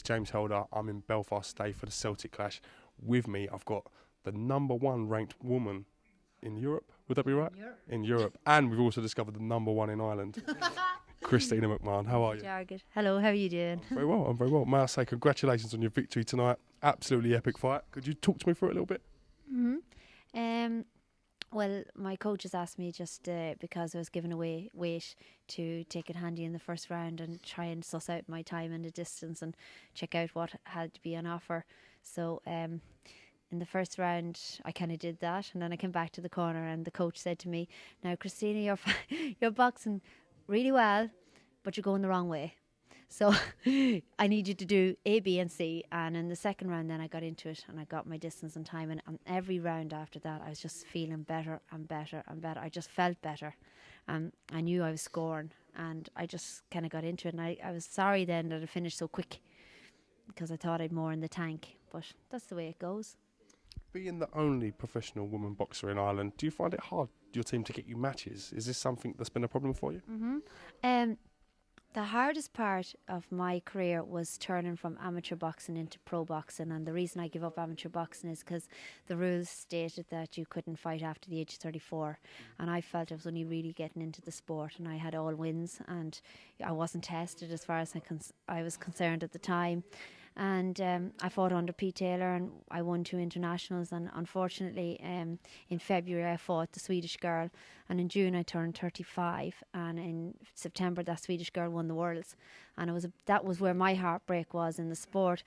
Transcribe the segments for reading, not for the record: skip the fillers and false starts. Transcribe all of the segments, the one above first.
It's James Helder. I'm in Belfast today for the Celtic clash. With me, I've got the #1 ranked woman in Europe. Would that be right? In Europe. And we've also discovered the #1 in Ireland. CHRISTINA McMAHON, how are you? Jargett. Hello, how are you doing? I'm very well. May I say congratulations on your victory tonight. Absolutely epic fight. Could you talk to me for it a little bit? Well, my coach has asked me just because I was giving away weight to take it handy in the first round and try and suss out my time and the distance and check out what had to be on offer. So in the first round, I kind of did that, and then I came back to the corner and the coach said to me, "Now, Christina, you're boxing really well, but you're going the wrong way. So I need you to do A, B and C." And in the second round then I got into it and I got my distance and time, and every round after that I was just feeling better and better and better. I just felt better. I knew I was scoring and I just kind of got into it, and I was sorry then that I finished so quick because I thought I'd more in the tank, but that's the way it goes. Being the only professional woman boxer in Ireland, do you find it hard, your team, to get you matches? Is this something that's been a problem for you? The hardest part of my career was turning from amateur boxing into pro boxing, and the reason I gave up amateur boxing is because the rules stated that you couldn't fight after the age of 34, and I felt I was only really getting into the sport, and I had all wins and I wasn't tested as far as I was concerned at the time. And I fought under Pete Taylor and I won 2 internationals, and unfortunately in February I fought the Swedish girl, and in June I turned 35, and in September that Swedish girl won the Worlds, and that was where my heartbreak was in the sport.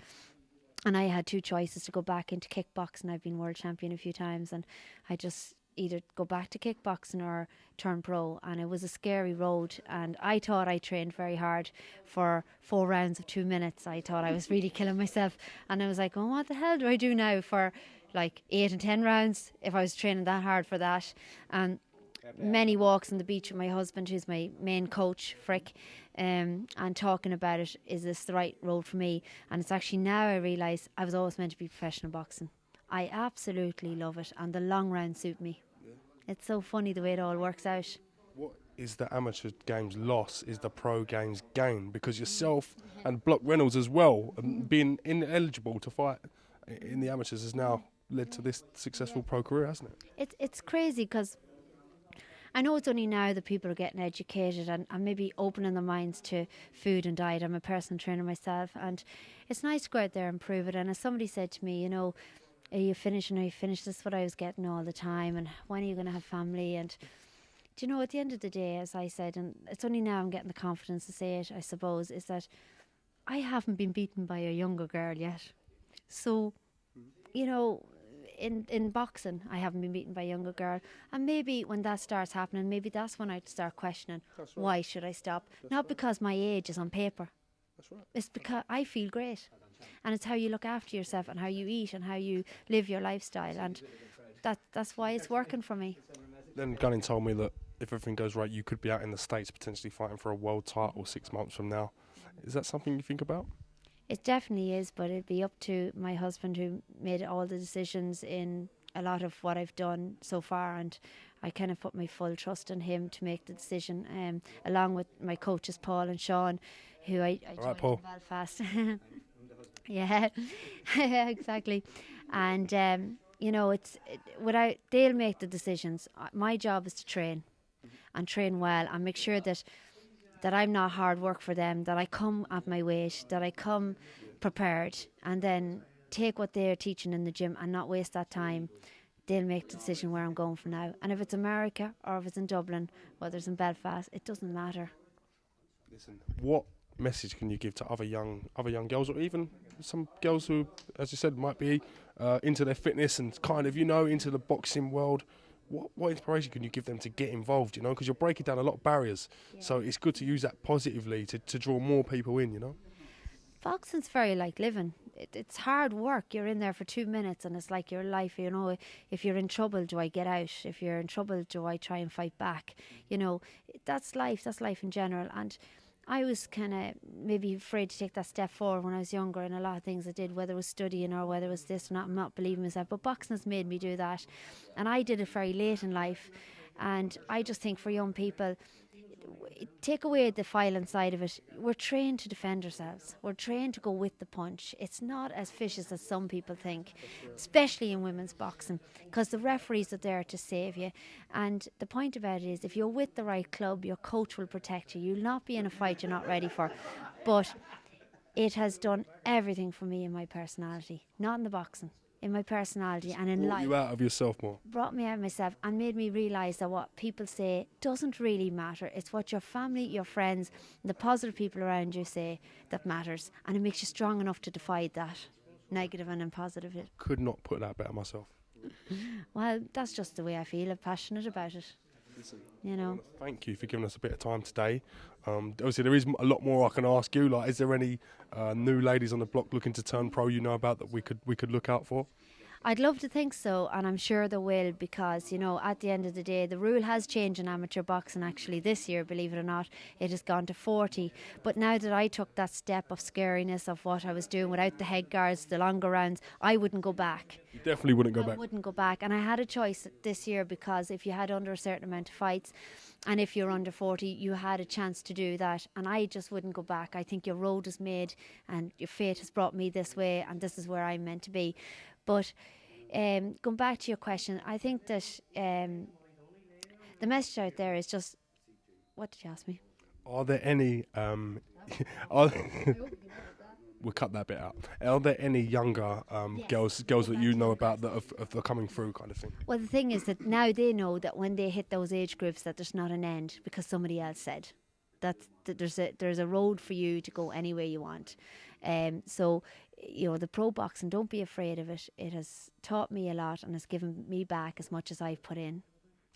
And I had 2 choices, to go back into kickboxing. I've been world champion a few times, and I just either go back to kickboxing or turn pro, and it was a scary road, and I thought I trained very hard for 4 rounds of 2 minutes. I thought I was really killing myself, and I was like, oh, what the hell do I do now for like 8 and 10 rounds if I was training that hard for that? And many walks on the beach with my husband, who's my main coach, Frick, and talking about it, is this the right road for me? And it's actually now I realise I was always meant to be professional boxing. I absolutely love it, and the long rounds suit me. Yeah. It's so funny the way it all works out. What is the amateur game's loss is the pro game's gain, because yourself and Block Reynolds as well, being ineligible to fight in the amateurs, has now led to this successful pro career, hasn't it? It's crazy, because I know it's only now that people are getting educated and maybe opening their minds to food and diet. I'm a personal trainer myself, and it's nice to go out there and prove it. And as somebody said to me, are you finishing? This is what I was getting all the time, and when are you going to have family? And do you know, at the end of the day, as I said, and it's only now I'm getting the confidence to say it, I suppose, is that I haven't been beaten by a younger girl yet. So, in boxing, I haven't been beaten by a younger girl, and maybe when that starts happening, maybe that's when I'd start questioning, why should I stop? Not because my age is on paper. That's right. It's because I feel great. And it's how you look after yourself and how you eat and how you live your lifestyle, and that's why it's working for me. Then Gunning told me that if everything goes right, you could be out in the States potentially fighting for a world title 6 months from now. Is that something you think about? It definitely is, but it'd be up to my husband, who made all the decisions in a lot of what I've done so far, and I kind of put my full trust in him to make the decision, along with my coaches Paul and Sean, who I joined in Belfast. Yeah, exactly. And they'll make the decisions. My job is to train and train well and make sure that I'm not hard work for them, that I come at my weight, that I come prepared, and then take what they're teaching in the gym and not waste that time. They'll make the decision where I'm going from now. And if it's America or if it's in Dublin, whether it's in Belfast, it doesn't matter. Listen, what message can you give to other young girls, or even some girls who, as you said, might be into their fitness and kind of, into the boxing world? What inspiration can you give them to get involved, because you're breaking down a lot of barriers. Yeah. So it's good to use that positively to draw more people in, Boxing's very like living. It's hard work. You're in there for 2 minutes and it's like your life, if you're in trouble, do I get out? If you're in trouble, do I try and fight back? That's life in general. And I was kind of maybe afraid to take that step forward when I was younger, and a lot of things I did, whether it was studying or whether it was this or not, I'm not believing myself. But boxing has made me do that, and I did it very late in life. And I just think for young people, take away the violent side of it. We're trained to defend ourselves. We're trained to go with the punch. It's not as vicious as some people think, especially in women's boxing, because the referees are there to save you. And the point about it is, if you're with the right club, your coach will protect you. You'll not be in a fight you're not ready for. But it has done everything for me in my personality, not in the boxing. In my personality and in life. You out of yourself more. Brought me out of myself and made me realise that what people say doesn't really matter. It's what your family, your friends, the positive people around you say that matters. And it makes you strong enough to defy that negative and positive. Could not put that better myself. Well, that's just the way I feel. I'm passionate about it. Listen, you know. Thank you for giving us a bit of time today. Obviously, there is a lot more I can ask you. Like, is there any new ladies on the block looking to turn pro you know about that we could look out for? I'd love to think so, and I'm sure there will, because, you know, at the end of the day, the rule has changed in amateur boxing actually this year, believe it or not. It has gone to 40. But now that I took that step of scariness of what I was doing without the head guards, the longer rounds, I wouldn't go back. You definitely wouldn't go back. I wouldn't go back. And I had a choice this year, because if you had under a certain amount of fights, and if you're under 40, you had a chance to do that. And I just wouldn't go back. I think your road is made, and your fate has brought me this way, and this is where I'm meant to be. But going back to your question, I think that the message out there is just, what did you ask me? Are there any, we'll cut that bit out. Are there any younger girls that you know about that are coming through, kind of thing? Well, the thing is that now they know that when they hit those age groups that there's not an end, because somebody else said that there's a road for you to go any way you want. So, you know, the pro boxing, don't be afraid of it. It has taught me a lot and has given me back as much as I've put in.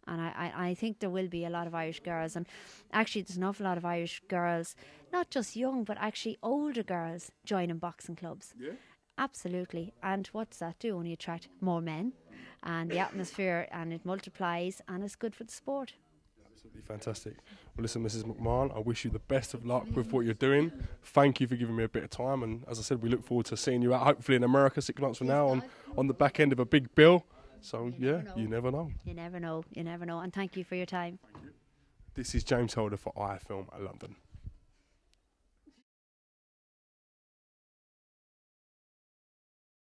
And I think there will be a lot of Irish girls, and actually there's an awful lot of Irish girls, not just young, but actually older girls joining boxing clubs. Yeah. Absolutely. And what does that do? Only attract more men, and the atmosphere, and it multiplies, and it's good for the sport. Absolutely fantastic. Well, listen, Mrs. McMahon, I wish you the best of luck with what you're doing. Thank you for giving me a bit of time, and as I said, we look forward to seeing you out, hopefully in America 6 months from now, on the back end of a big bill. So, yeah, you never know. You never know. You never know. And thank you for your time. This is James Holder for iFilm London.